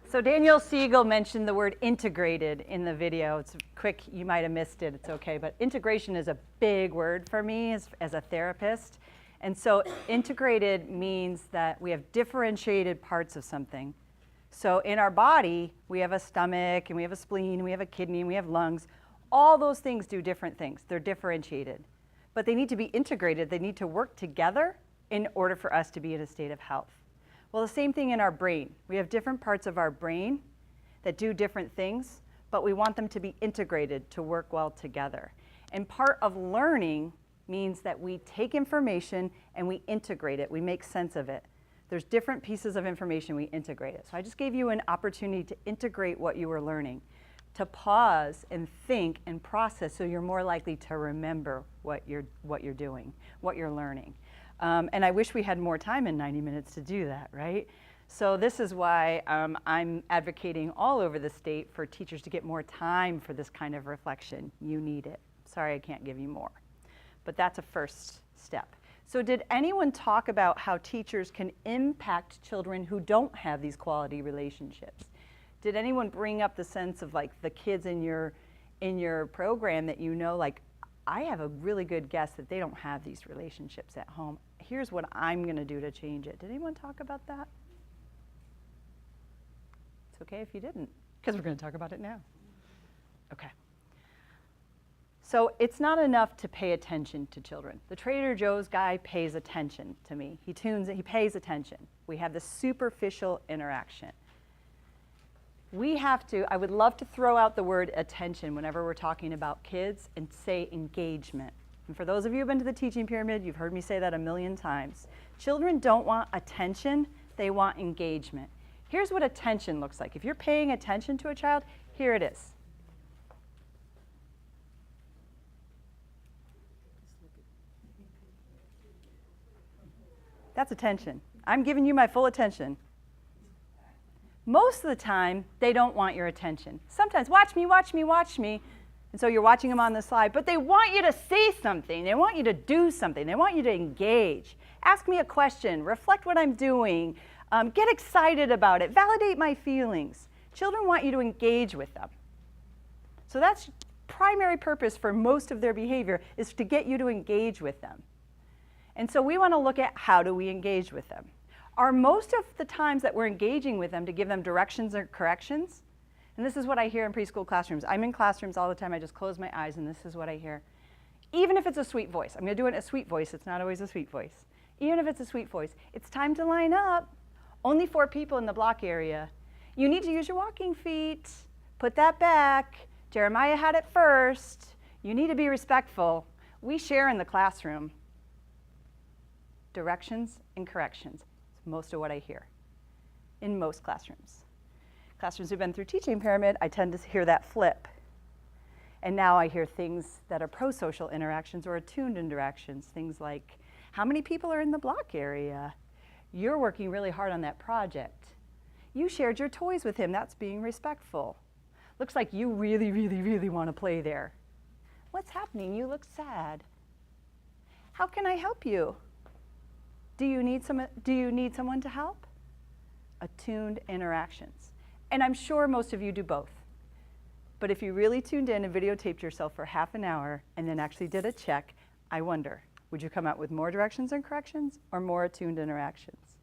So Daniel Siegel mentioned the word integrated in the video. It's quick, you might have missed it, it's okay. But integration is a big word for me as a therapist. And so integrated means that we have differentiated parts of something. So in our body, we have a stomach, and we have a spleen, and we have a kidney, and we have lungs. All those things do different things. They're differentiated. But they need to be integrated. They need to work together in order for us to be in a state of health. Well, the same thing in our brain. We have different parts of our brain that do different things, but we want them to be integrated to work well together. And part of learning means that we take information and we integrate it. We make sense of it. There's different pieces of information, we integrate it. So I just gave you an opportunity to integrate what you were learning, to pause and think and process so you're more likely to remember what you're doing, what you're learning. And I wish we had more time in 90 minutes to do that, right? So this is why I'm advocating all over the state for teachers to get more time for this kind of reflection. You need it. Sorry, I can't give you more. But that's a first step. So did anyone talk about how teachers can impact children who don't have these quality relationships? Did anyone bring up the sense of like the kids in your program that you know, like, I have a really good guess that they don't have these relationships at home. Here's what I'm going to do to change it. Did anyone talk about that? It's okay if you didn't, because we're going to talk about it now. Okay. So it's not enough to pay attention to children. The Trader Joe's guy pays attention to me. He pays attention. We have this superficial interaction. We have to, I would love to throw out the word attention whenever we're talking about kids and say engagement. And for those of you who've been to the teaching pyramid, you've heard me say that a million times. Children don't want attention, they want engagement. Here's what attention looks like. If you're paying attention to a child, here it is. That's attention. I'm giving you my full attention. Most of the time, they don't want your attention. Sometimes, watch me, watch me, watch me. And so you're watching them on the slide, but they want you to say something. They want you to do something. They want you to engage. Ask me a question, reflect what I'm doing, get excited about it, validate my feelings. Children want you to engage with them. So that's primary purpose for most of their behavior is to get you to engage with them. And so we want to look at how do we engage with them. Are most of the times that we're engaging with them to give them directions or corrections? And this is what I hear in preschool classrooms. I'm in classrooms all the time. I just close my eyes and this is what I hear. Even if it's a sweet voice. I'm going to do it in a sweet voice. It's not always a sweet voice. Even if it's a sweet voice. It's time to line up. Only 4 people in the block area. You need to use your walking feet. Put that back. Jeremiah had it first. You need to be respectful. We share in the classroom. Directions and corrections. Most of what I hear in most classrooms. Classrooms who've been through teaching pyramid, I tend to hear that flip. And now I hear things that are pro-social interactions or attuned interactions, things like, how many people are in the block area? You're working really hard on that project. You shared your toys with him, that's being respectful. Looks like you really, really, really want to play there. What's happening? You look sad. How can I help you? Do you need someone to help? Attuned interactions. And I'm sure most of you do both. But if you really tuned in and videotaped yourself for half an hour and then actually did a check, I wonder, would you come out with more directions and corrections or more attuned interactions?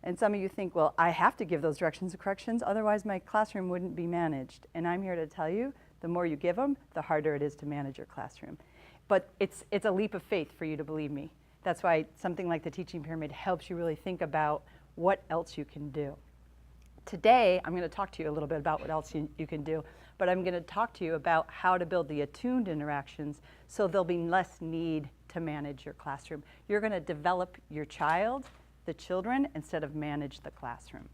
And some of you think, well, I have to give those directions and corrections, otherwise my classroom wouldn't be managed. And I'm here to tell you, the more you give them, the harder it is to manage your classroom. But it's a leap of faith for you to believe me. That's why something like the teaching pyramid helps you really think about what else you can do. Today, I'm going to talk to you a little bit about what else you can do, but I'm going to talk to you about how to build the attuned interactions so there'll be less need to manage your classroom. You're going to develop your child, the children, instead of manage the classroom.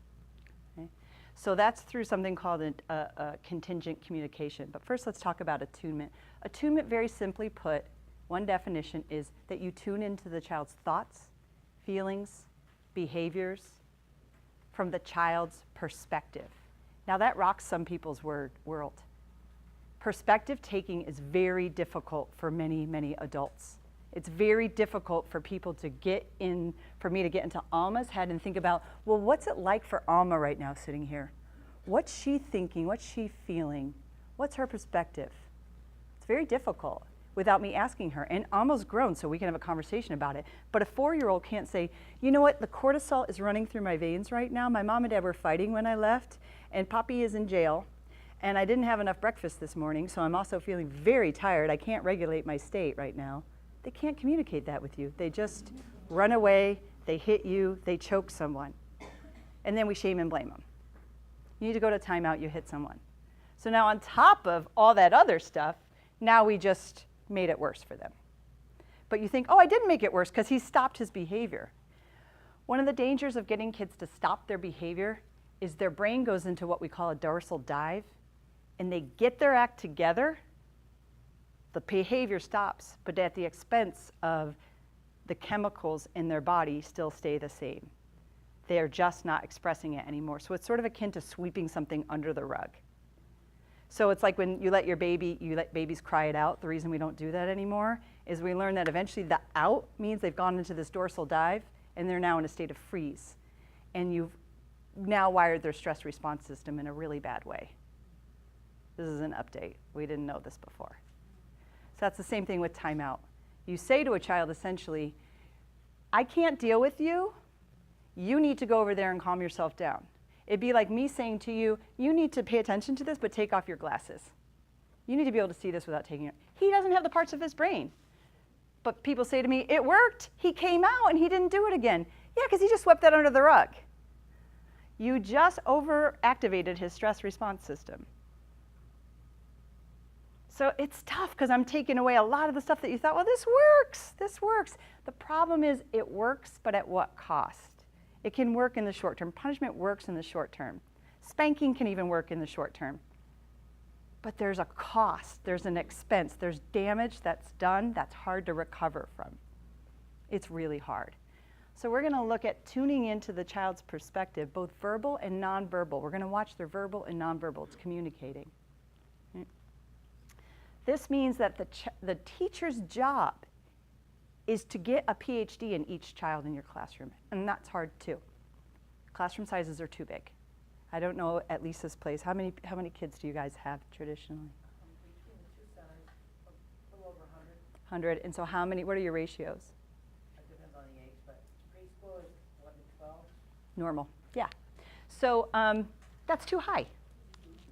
Okay? So that's through something called a contingent communication. But first, let's talk about attunement. Attunement, very simply put, one definition is that you tune into the child's thoughts, feelings, behaviors from the child's perspective. Now that rocks some people's world. Perspective taking is very difficult for many, many adults. It's very difficult for people to for me to get into Alma's head and think about, well, what's it like for Alma right now sitting here? What's she thinking? What's she feeling? What's her perspective? It's very difficult without me asking her. And Alma's grown, so we can have a conversation about it. But a 4-year-old can't say, you know what, the cortisol is running through my veins right now. My mom and dad were fighting when I left, and Poppy is in jail. And I didn't have enough breakfast this morning, so I'm also feeling very tired. I can't regulate my state right now. They can't communicate that with you. They just run away, they hit you, they choke someone. And then we shame and blame them. You need to go to timeout, you hit someone. So now on top of all that other stuff, now we just made it worse for them. But you think, oh, I didn't make it worse because he stopped his behavior. One of the dangers of getting kids to stop their behavior is their brain goes into what we call a dorsal dive, and they get their act together, the behavior stops, but at the expense of the chemicals in their body still stay the same. They are just not expressing it anymore. So it's sort of akin to sweeping something under the rug. So it's like when you let babies cry it out. The reason we don't do that anymore is we learn that eventually the out means they've gone into this dorsal dive and they're now in a state of freeze. And you've now wired their stress response system in a really bad way. This is an update. We didn't know this before. So that's the same thing with timeout. You say to a child essentially, I can't deal with you. You need to go over there and calm yourself down. It'd be like me saying to you, you need to pay attention to this, but take off your glasses. You need to be able to see this without taking it. He doesn't have the parts of his brain. But people say to me, it worked. He came out and he didn't do it again. Yeah, because he just swept that under the rug. You just overactivated his stress response system. So it's tough because I'm taking away a lot of the stuff that you thought, well, this works. The problem is it works, but at what cost? It can work in the short term. Punishment works in the short term. Spanking can even work in the short term. But there's a cost, there's an expense, there's damage that's done that's hard to recover from. It's really hard. So we're going to look at tuning into the child's perspective, both verbal and nonverbal. We're going to watch their verbal and nonverbal. It's communicating. This means that the teacher's job is to get a PhD in each child in your classroom, and that's hard too. Classroom sizes are too big. I don't know at Lisa's place, how many kids do you guys have traditionally? Between the two centers, a little over 100. And so what are your ratios? It depends on the age, but preschool is 1 to 12. Normal, yeah. So that's too high.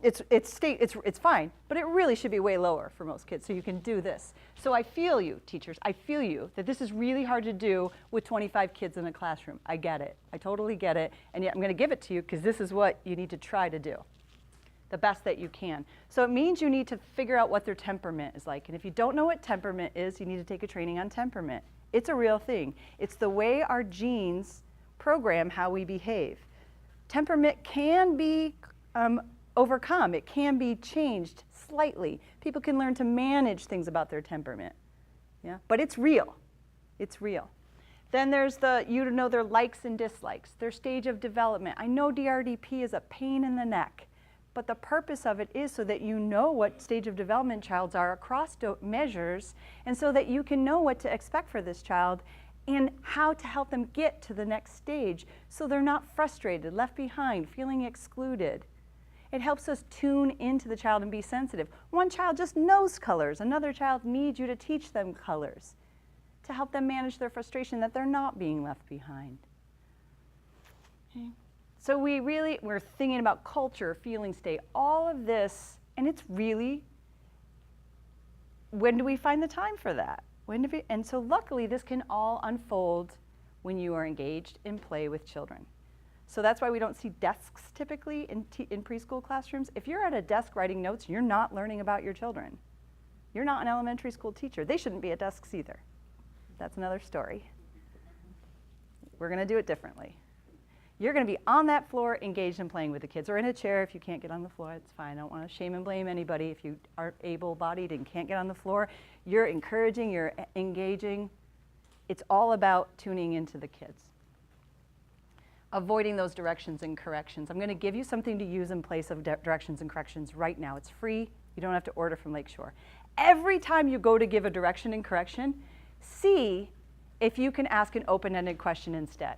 It's fine, but it really should be way lower for most kids, so you can do this. So I feel you, teachers. I feel you that this is really hard to do with 25 kids in a classroom. I get it. I totally get it, and yet I'm going to give it to you because this is what you need to try to do, the best that you can. So it means you need to figure out what their temperament is like, and if you don't know what temperament is, you need to take a training on temperament. It's a real thing. It's the way our genes program how we behave. Temperament can be overcome. It can be changed slightly. People can learn to manage things about their temperament. Yeah? But it's real. It's real. Then there's you know their likes and dislikes, their stage of development. I know DRDP is a pain in the neck, but the purpose of it is so that you know what stage of development childs are across measures, and so that you can know what to expect for this child and how to help them get to the next stage so they're not frustrated, left behind, feeling excluded. It helps us tune into the child and be sensitive. One child just knows colors. Another child needs you to teach them colors to help them manage their frustration that they're not being left behind. Okay. So we're thinking about culture, feeling state, all of this, and it's really, when do we find the time for that? And so luckily this can all unfold when you are engaged in play with children. So that's why we don't see desks typically in preschool classrooms. If you're at a desk writing notes, you're not learning about your children. You're not an elementary school teacher. They shouldn't be at desks either. That's another story. We're going to do it differently. You're going to be on that floor engaged in playing with the kids, or in a chair if you can't get on the floor. It's fine. I don't want to shame and blame anybody if you aren't able-bodied and can't get on the floor. You're encouraging, you're engaging. It's all about tuning into the kids. Avoiding those directions and corrections. I'm going to give you something to use in place of directions and corrections right now. It's free. You don't have to order from Lakeshore. Every time you go to give a direction and correction, See if you can ask an open-ended question instead.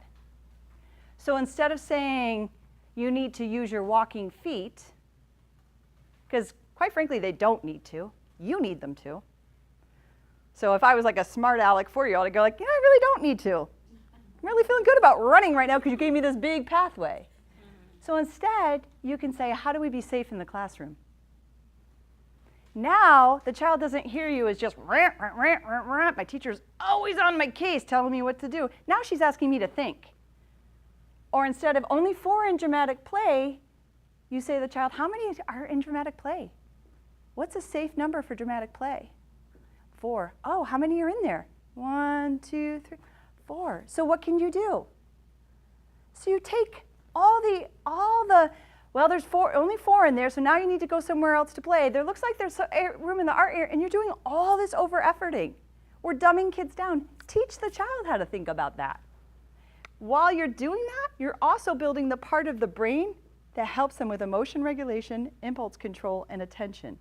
So instead of saying you need to use your walking feet, because quite frankly they don't need to, you need them to. So if I was like a smart aleck 4-year-old, I'd go like, I really don't need to. I'm really feeling good about running right now because you gave me this big pathway. So instead, you can say, how do we be safe in the classroom? Now, the child doesn't hear you as just, rant, rant, rant, rant, rant. My teacher's always on my case telling me what to do. Now she's asking me to think. Or instead of only 4 in dramatic play, you say to the child, how many are in dramatic play? What's a safe number for dramatic play? 4. Oh, how many are in there? 1, 2, 3, 4. So what can you do? So you take all the, well, there's only 4 in there, so now you need to go somewhere else to play. There looks like there's room in the art area, and you're doing all this over-efforting. We're dumbing kids down. Teach the child how to think about that. While you're doing that, you're also building the part of the brain that helps them with emotion regulation, impulse control, and attention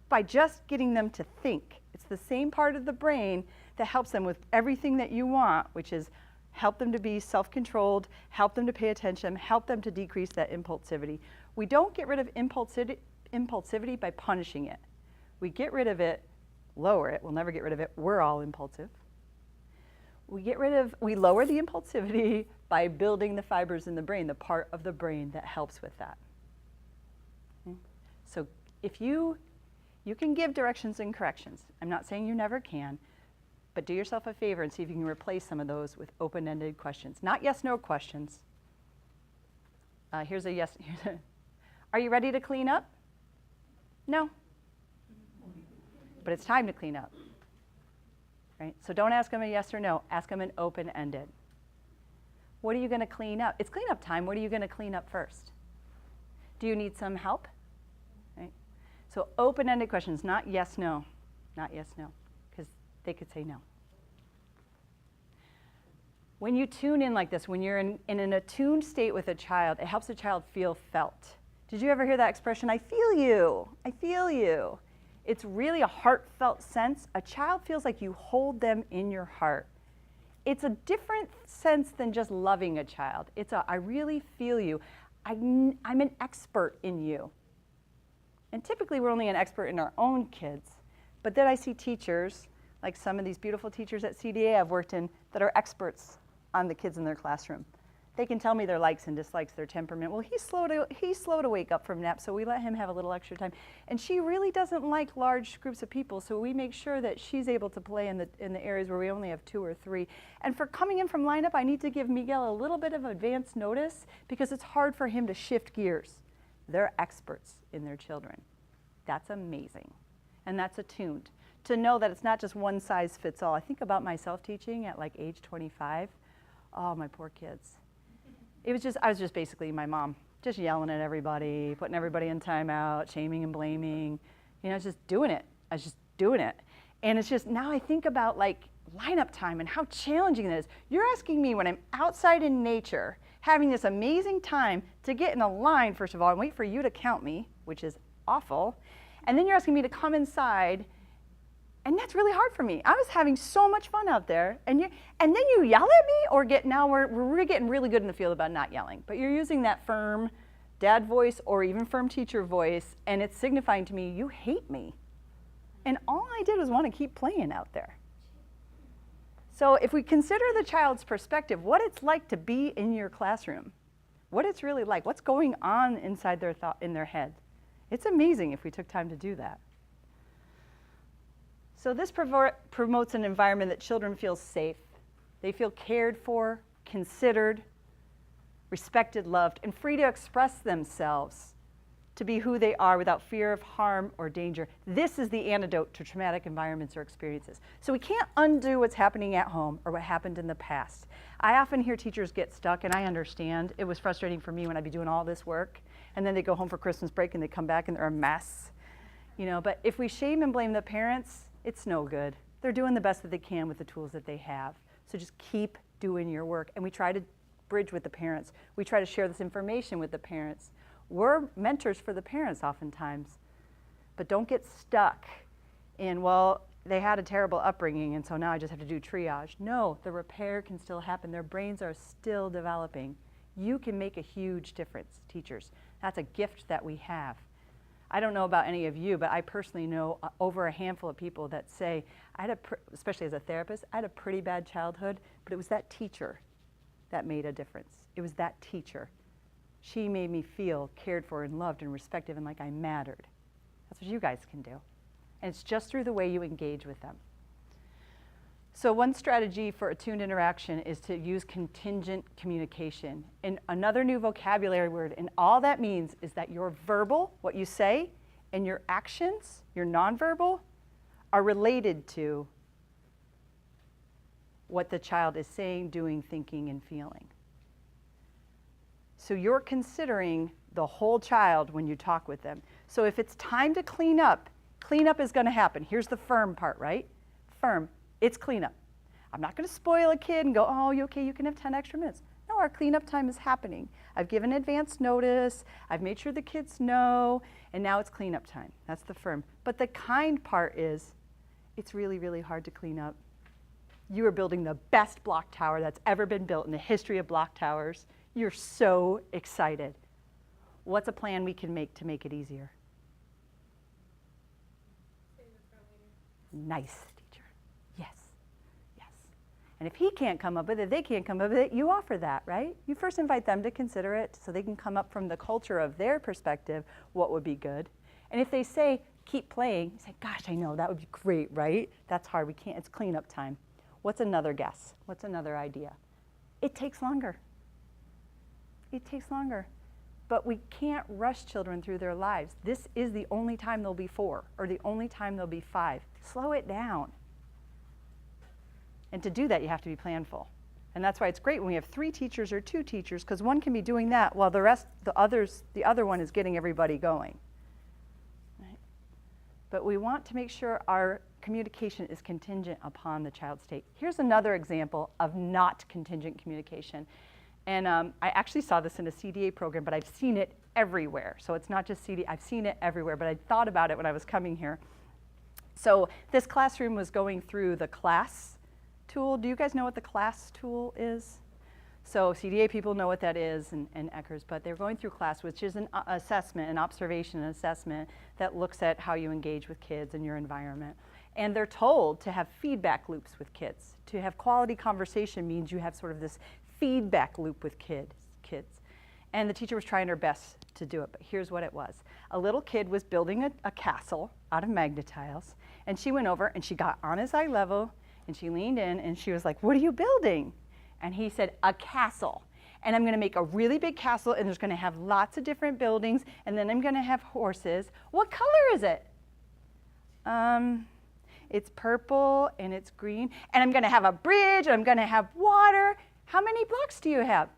by just getting them to think. It's the same part of the brain that helps them with everything that you want, which is help them to be self-controlled, help them to pay attention, help them to decrease that impulsivity. We don't get rid of impulsivity by punishing it. We get rid of it, lower it, we'll never get rid of it, we're all impulsive. We lower the impulsivity by building the fibers in the brain, the part of the brain that helps with that. Okay? So if you can give directions and corrections. I'm not saying you never can, but do yourself a favor and see if you can replace some of those with open-ended questions. Not yes/no questions. Here's a yes. Are you ready to clean up? No. But it's time to clean up. Right? So don't ask them a yes or no. Ask them an open-ended. What are you going to clean up? It's cleanup time. What are you going to clean up first? Do you need some help? Right? So open-ended questions, not yes, no. Not yes, no, because they could say no. When you tune in like this, when you're in an attuned state with a child, it helps the child feel felt. Did you ever hear that expression, I feel you, I feel you? It's really a heartfelt sense. A child feels like you hold them in your heart. It's a different sense than just loving a child. It's a, I really feel you. I'm an expert in you. And typically we're only an expert in our own kids. But then I see teachers, like some of these beautiful teachers at CDA I've worked in, that are experts on the kids in their classroom. They can tell me their likes and dislikes, their temperament. Well, he's slow to wake up from nap, so we let him have a little extra time. And she really doesn't like large groups of people, so we make sure that she's able to play in the areas where we only have 2 or 3. And for coming in from lineup, I need to give Miguel a little bit of advance notice because it's hard for him to shift gears. They're experts in their children. That's amazing. And that's attuned. To know that it's not just one size fits all. I think about myself teaching at like age 25. Oh, my poor kids. I was just basically my mom, just yelling at everybody, putting everybody in timeout, shaming and blaming, just doing it. I was just doing it. And it's just, now I think about like lineup time and how challenging it is. You're asking me when I'm outside in nature, having this amazing time to get in a line, first of all, and wait for you to count me, which is awful. And then you're asking me to come inside, and that's really hard for me. I was having so much fun out there, and then you yell at me, or we're getting really good in the field about not yelling, but you're using that firm dad voice or even firm teacher voice, and it's signifying to me you hate me. And all I did was want to keep playing out there. So if we consider the child's perspective, what it's like to be in your classroom, what it's really like, what's going on inside their in their head, it's amazing if we took time to do that. So this promotes an environment that children feel safe. They feel cared for, considered, respected, loved, and free to express themselves to be who they are without fear of harm or danger. This is the antidote to traumatic environments or experiences. So we can't undo what's happening at home or what happened in the past. I often hear teachers get stuck, and I understand. It was frustrating for me when I'd be doing all this work, and then they go home for Christmas break and they come back and they're a mess. But if we shame and blame the parents, it's no good. They're doing the best that they can with the tools that they have. So just keep doing your work. And we try to bridge with the parents. We try to share this information with the parents. We're mentors for the parents oftentimes. But don't get stuck in, well, they had a terrible upbringing and so now I just have to do triage. No, the repair can still happen. Their brains are still developing. You can make a huge difference, teachers. That's a gift that we have. I don't know about any of you, but I personally know over a handful of people that say, especially as a therapist, I had a pretty bad childhood, but it was that teacher that made a difference. It was that teacher. She made me feel cared for and loved and respected and like I mattered. That's what you guys can do. And it's just through the way you engage with them. So one strategy for attuned interaction is to use contingent communication. And another new vocabulary word, and all that means is that your verbal, what you say, and your actions, your nonverbal, are related to what the child is saying, doing, thinking, and feeling. So you're considering the whole child when you talk with them. So if it's time to clean up is going to happen. Here's the firm part, right? Firm. It's cleanup. I'm not going to spoil a kid and go, oh, you okay, you can have 10 extra minutes. No, our cleanup time is happening. I've given advance notice. I've made sure the kids know, and now it's cleanup time. That's the firm. But the kind part is, it's really, really hard to clean up. You are building the best block tower that's ever been built in the history of block towers. You're so excited. What's a plan we can make to make it easier? Nice, teacher. Yes, yes. And if he can't come up with it, they can't come up with it, you offer that, right? You first invite them to consider it so they can come up from the culture of their perspective, what would be good. And if they say, keep playing, you say, gosh, I know, that would be great, right? That's hard, we can't, it's cleanup time. What's another guess? What's another idea? It takes longer. It takes longer. But we can't rush children through their lives. This is the only time they'll be 4 or the only time they'll be 5. Slow it down. And to do that, you have to be planful. And that's why it's great when we have 3 teachers or 2 teachers, because one can be doing that while the other one is getting everybody going. Right? But we want to make sure our communication is contingent upon the child's state. Here's another example of not contingent communication. And I actually saw this in a CDA program, but I've seen it everywhere. So it's not just CDA, I've seen it everywhere, but I thought about it when I was coming here. So this classroom was going through the class tool. Do you guys know what the class tool is? So CDA people know what that is, and Eckers, but they're going through class, which is an assessment, an observation and assessment that looks at how you engage with kids in your environment. And they're told to have feedback loops with kids. To have quality conversation means you have sort of this feedback loop with kids. And the teacher was trying her best to do it, but here's what it was. A little kid was building a castle out of magnetiles, and she went over and she got on his eye level, and she leaned in and she was like, what are you building? And he said, a castle. And I'm gonna make a really big castle, and there's gonna have lots of different buildings, and then I'm gonna have horses. What color is it? It's purple and it's green, and I'm gonna have a bridge, and I'm gonna have water. How many blocks do you have?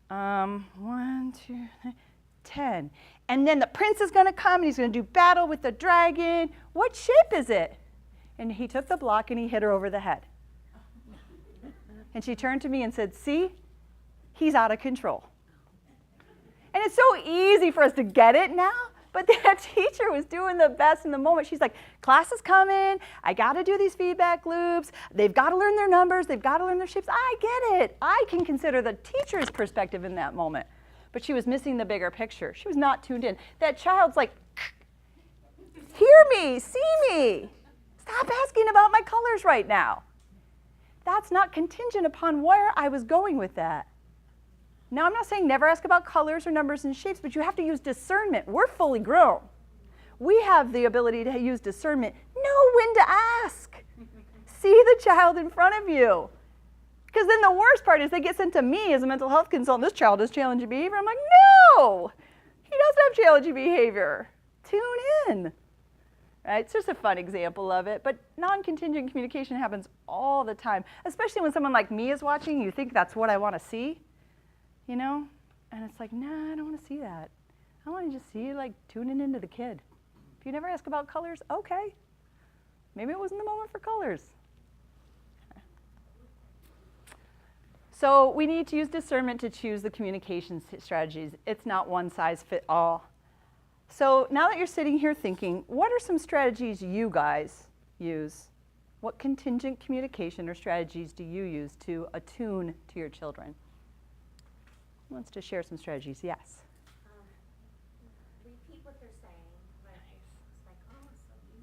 1, 2, 3, 10. And then the prince is gonna come and he's gonna do battle with the dragon. What shape is it? And he took the block and he hit her over the head. And she turned to me and said, see, he's out of control. And it's so easy for us to get it now, but that teacher was doing the best in the moment. She's like, class is coming, I gotta do these feedback loops, they've gotta learn their numbers, they've gotta learn their shapes, I get it. I can consider the teacher's perspective in that moment. But she was missing the bigger picture. She was not tuned in. That child's like, hear me, see me. Stop asking about my colors right now. That's not contingent upon where I was going with that. Now, I'm not saying never ask about colors or numbers and shapes, but you have to use discernment. We're fully grown. We have the ability to use discernment. Know when to ask. See the child in front of you. Because then the worst part is they get sent to me as a mental health consultant. This child has challenging behavior. I'm like, no, he doesn't have challenging behavior. Tune in. Right? It's just a fun example of it, but non-contingent communication happens all the time, especially when someone like me is watching. You think that's what I want to see, you know? And it's like, nah, I don't want to see that. I want to just see you like tuning into the kid. If you never ask about colors, okay. Maybe it wasn't the moment for colors. So we need to use discernment to choose the communication strategies. It's not one size fit all. So now that you're sitting here thinking, what are some strategies you guys use? What contingent communication or strategies do you use to attune to your children? Who wants to share some strategies? Yes. Repeat what they're saying. Right? It's like, oh, so you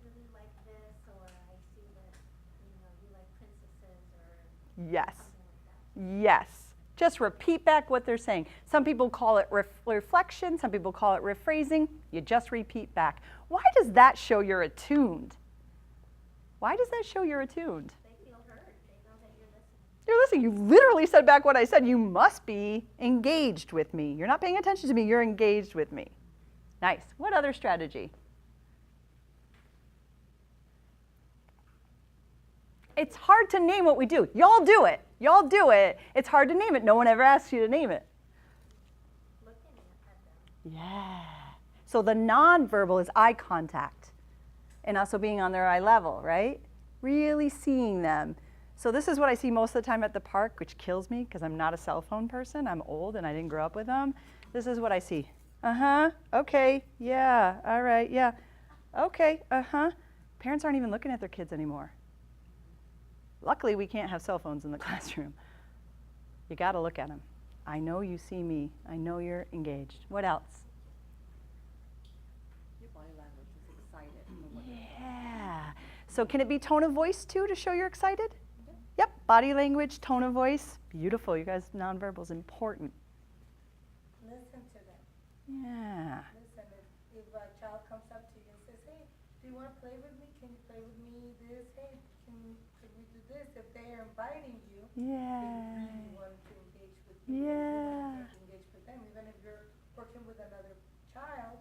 really like this, or I see that, you like princesses, or Yes. something like that. Yes. Just repeat back what they're saying. Some people call it reflection. Some people call it rephrasing. You just repeat back. Why does that show you're attuned? Why does that show you're attuned? They feel heard. They know that you're listening. You're listening. You literally said back what I said. You must be engaged with me. You're not paying attention to me. You're engaged with me. Nice. What other strategy? It's hard to name what we do. Y'all do it. Y'all do it. It's hard to name it. No one ever asks you to name it. Looking at them. Yeah. So the nonverbal is eye contact and also being on their eye level, right? Really seeing them. So this is what I see most of the time at the park, which kills me because I'm not a cell phone person. I'm old and I didn't grow up with them. This is what I see. Uh-huh. Okay. Yeah. All right. Yeah. Okay. Uh-huh. Parents aren't even looking at their kids anymore. Luckily, we can't have cell phones in the classroom. You got to look at them. I know you see me. I know you're engaged. What else? Your body language is excited. Yeah. So can it be tone of voice too to show you're excited? Yep. Body language, tone of voice. Beautiful. You guys, nonverbal is important. Listen to them. Yeah. Listen, if a child comes up to you and says, hey, do you want to play with me? Can you play with me this? Hey, can we do this? If they're inviting you, Yeah. they really want to engage with you. Yeah. You want to engage with them. Even if you're working with another child,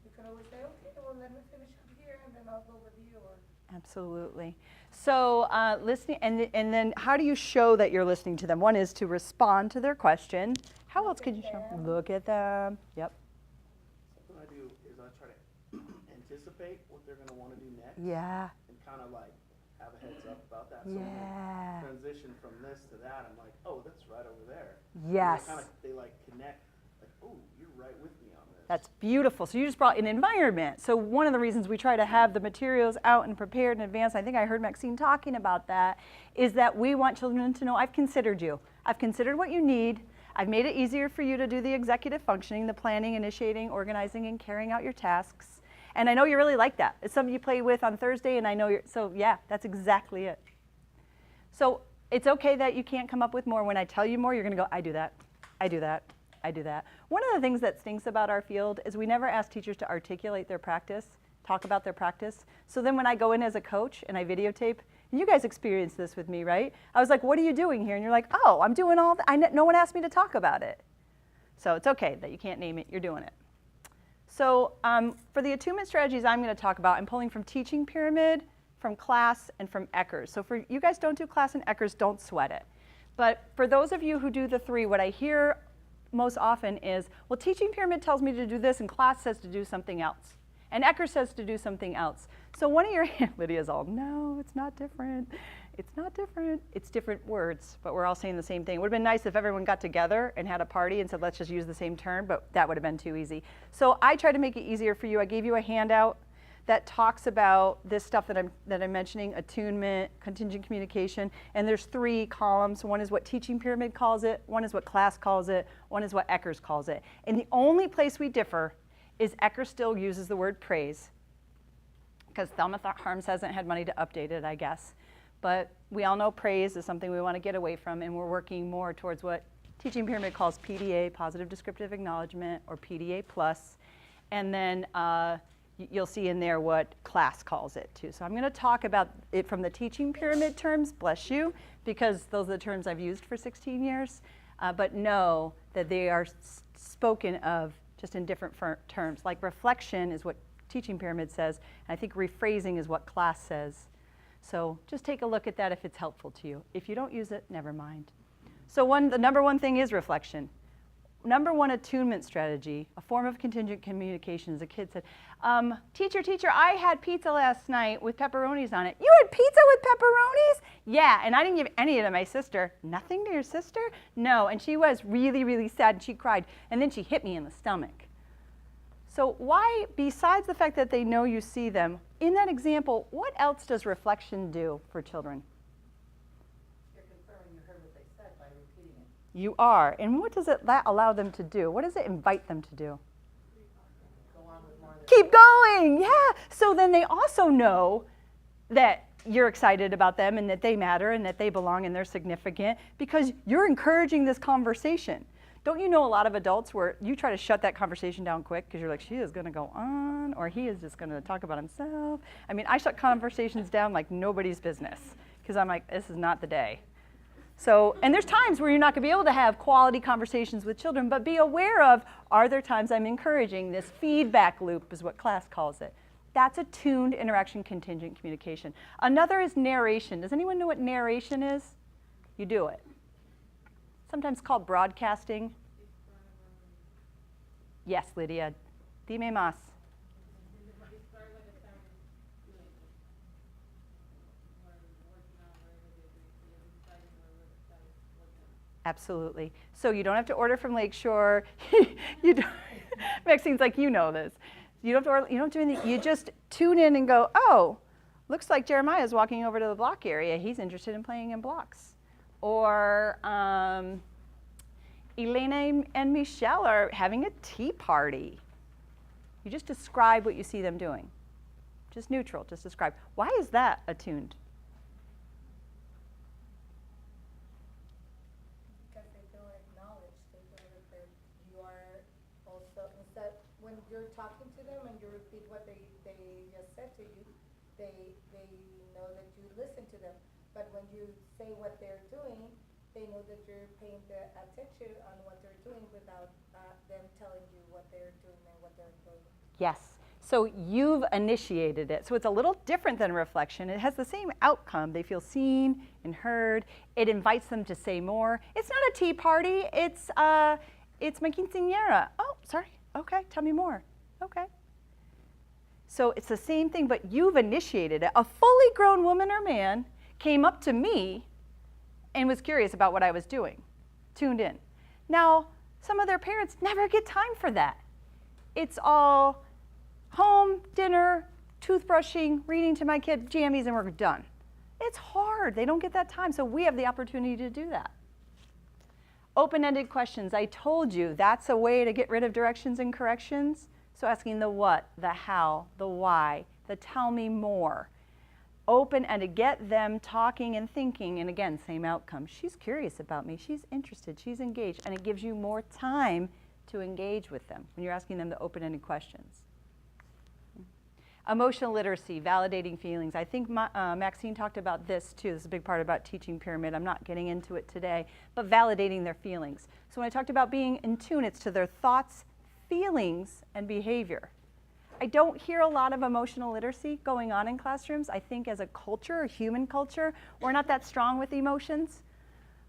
you can always say, okay, well, let me finish up here and then I'll go with you. Or Absolutely. So listening, and then how do you show that you're listening to them? One is to respond to their question. How else could you show? Look at them. Yep. Something I do is I try to anticipate what they're going to want to do next. Yeah. And kind of like have a heads up about that. So when Yeah. they transition from this to that, I'm like, oh, that's right over there. Yes. And they like connect, like, oh, you're right with me on this. That's beautiful. So you just brought an environment. So one of the reasons we try to have the materials out and prepared in advance, I think I heard Maxine talking about that, is that we want children to know, I've considered you. I've considered what you need. I've made it easier for you to do the executive functioning, the planning, initiating, organizing, and carrying out your tasks. And I know you really like that. It's something you play with on Thursday, and I know so yeah, that's exactly it. So it's okay that you can't come up with more. When I tell you more, you're gonna go, I do that, I do that, I do that. One of the things that stinks about our field is we never ask teachers to articulate their practice, talk about their practice. So then when I go in as a coach and I videotape, and you guys experienced this with me, right? I was like, what are you doing here? And you're like, oh, I'm doing all that. No one asked me to talk about it. So it's okay that you can't name it, you're doing it. So for the attunement strategies I'm going to talk about, I'm pulling from Teaching Pyramid, from class, and from Eckers. So for you guys don't do class and Eckers, don't sweat it. But for those of you who do the three, what I hear most often is, well, Teaching Pyramid tells me to do this, and class says to do something else. And Eckers says to do something else. So one of your, Lydia's all, no, it's not different. It's not different. It's different words, but we're all saying the same thing. It would have been nice if everyone got together and had a party and said, let's just use the same term, but that would have been too easy. So I tried to make it easier for you. I gave you a handout that talks about this stuff that I'm mentioning, attunement, contingent communication, and there's 3 columns. One is what Teaching Pyramid calls it, one is what class calls it, one is what Eckers calls it. And the only place we differ is Eckers still uses the word praise, because Thelma Harms hasn't had money to update it, I guess. But we all know praise is something we want to get away from, and we're working more towards what Teaching Pyramid calls PDA, Positive Descriptive Acknowledgement, or PDA+. And then you'll see in there what class calls it too. So I'm going to talk about it from the Teaching Pyramid terms, bless you, because those are the terms I've used for 16 years. But know that they are spoken of just in different terms. Like reflection is what Teaching Pyramid says, and I think rephrasing is what class says. So just take a look at that if it's helpful to you. If you don't use it, never mind. So the number one thing is reflection. Number one attunement strategy, a form of contingent communication, as a kid said, teacher, I had pizza last night with pepperonis on it. You had pizza with pepperonis? Yeah, and I didn't give any to my sister. Nothing to your sister? No, and she was really, really sad, and she cried, and then she hit me in the stomach. So why, besides the fact that they know you see them, in that example, what else does reflection do for children? You're confirming you heard what they said by repeating it. You are. And what does it allow them to do? What does it invite them to do? Go on with more of their Keep going, yeah. So then they also know that you're excited about them and that they matter and that they belong and they're significant because you're encouraging this conversation. Don't you know a lot of adults where you try to shut that conversation down quick because you're like, she is going to go on, or he is just going to talk about himself. I mean, I shut conversations down like nobody's business because I'm like, this is not the day. So, and there's times where you're not going to be able to have quality conversations with children, but be aware of, are there times I'm encouraging this feedback loop is what class calls it. That's attuned interaction contingent communication. Another is narration. Does anyone know what narration is? You do it. Sometimes called broadcasting. Yes, Lydia. Dime más. Absolutely. So you don't have to order from Lakeshore. You don't, Maxine's like, you know this. You don't have to order, you don't do anything. You just tune in and go, oh, looks like Jeremiah's walking over to the block area. He's interested in playing in blocks. Or Elena and Michelle are having a tea party. You just describe what you see them doing. Just neutral, just describe. Why is that attuned? Because they feel acknowledged, they feel that you are also, instead, when you're talking to them and you repeat what they just said to you, they know that you listen to them. But when you say what they're doing, they know that you're paying the attention on what they're doing without them telling you what they're doing and what they're doing. Yes. So you've initiated it. So it's a little different than reflection. It has the same outcome. They feel seen and heard. It invites them to say more. It's not a tea party. It's my quinceañera. Oh, sorry. Okay, tell me more. Okay. So it's the same thing, but you've initiated it. A fully grown woman or man came up to me and was curious about what I was doing, tuned in. Now, some of their parents never get time for that. It's all home, dinner, toothbrushing, reading to my kid, jammies, and we're done. It's hard. They don't get that time, so we have the opportunity to do that. Open-ended questions. I told you that's a way to get rid of directions and corrections. So asking the what, the how, the why, the tell me more. Open and to get them talking and thinking, and again, same outcome. She's curious about me, she's interested, she's engaged, and it gives you more time to engage with them when you're asking them the open-ended questions. Emotional literacy, validating feelings. I think Maxine talked about this too. This is a big part about teaching pyramid. I'm not getting into it today, but validating their feelings. So when I talked about being in tune, it's to their thoughts, feelings, and behavior. I don't hear a lot of emotional literacy going on in classrooms. I think as a culture, a human culture, we're not that strong with emotions.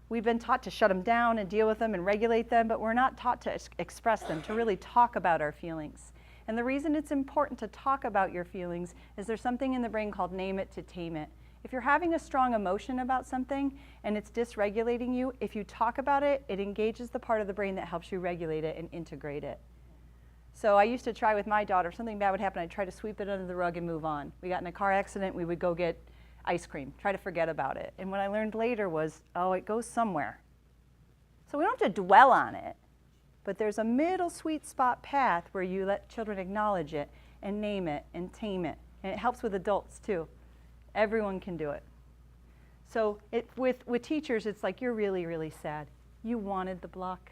We've been taught to shut them down and deal with them and regulate them, but we're not taught to express them, to really talk about our feelings. And the reason it's important to talk about your feelings is there's something in the brain called name it to tame it. If you're having a strong emotion about something and it's dysregulating you, if you talk about it, it engages the part of the brain that helps you regulate it and integrate it. So I used to try with my daughter, if something bad would happen, I'd try to sweep it under the rug and move on. We got in a car accident, we would go get ice cream, try to forget about it. And what I learned later was, oh, it goes somewhere. So we don't have to dwell on it, but there's a middle sweet spot path where you let children acknowledge it and name it and tame it. And it helps with adults too. Everyone can do it. So with teachers, it's like, you're really, really sad. You wanted the block.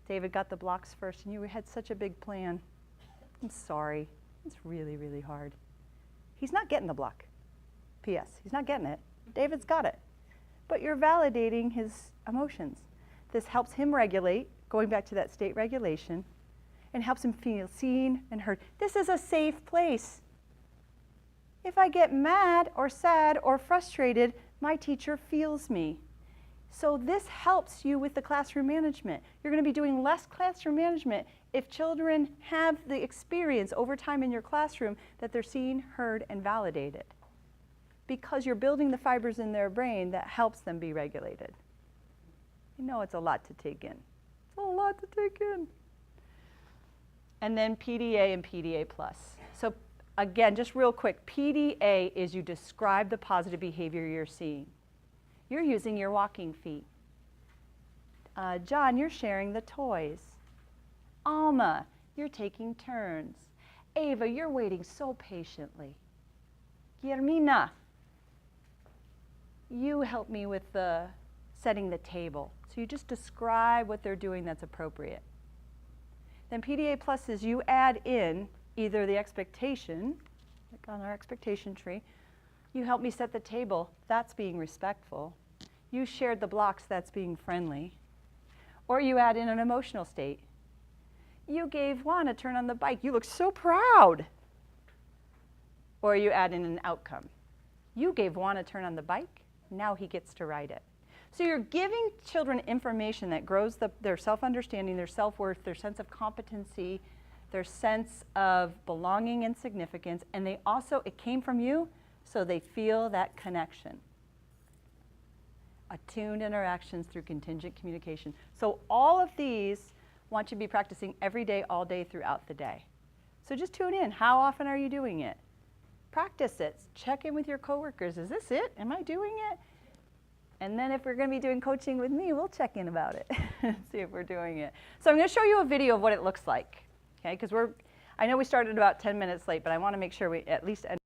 David got the blocks first, and you had such a big plan. I'm sorry. It's really, really hard. He's not getting the block. P.S. He's not getting it. David's got it. But you're validating his emotions. This helps him regulate, going back to that state regulation, and helps him feel seen and heard. This is a safe place. If I get mad or sad or frustrated, my teacher feels me. So this helps you with the classroom management. You're going to be doing less classroom management if children have the experience over time in your classroom that they're seen, heard, and validated. Because you're building the fibers in their brain that helps them be regulated. You know it's a lot to take in. It's a lot to take in. And then PDA and PDA+. So Again, just real quick, PDA is you describe the positive behavior you're seeing. You're using your walking feet. John, you're sharing the toys. Alma, you're taking turns. Ava, you're waiting so patiently. Guillermina, you help me with setting the table. So you just describe what they're doing that's appropriate. Then PDA plus is you add in either the expectation, like on our expectation tree, you help me set the table, that's being respectful. You shared the blocks, that's being friendly. Or you add in an emotional state. You gave Juan a turn on the bike, you look so proud. Or you add in an outcome. You gave Juan a turn on the bike, now he gets to ride it. So you're giving children information that grows their self-understanding, their self-worth, their sense of competency, their sense of belonging and significance, and they also, it came from you, so they feel that connection. Attuned interactions through contingent communication. So all of these want you to be practicing every day, all day, throughout the day. So just tune in. How often are you doing it? Practice it. Check in with your coworkers. Is this it? Am I doing it? And then if we're going to be doing coaching with me, we'll check in about it, see if we're doing it. So I'm going to show you a video of what it looks like, okay? Because I know we started about 10 minutes late, but I want to make sure we at least end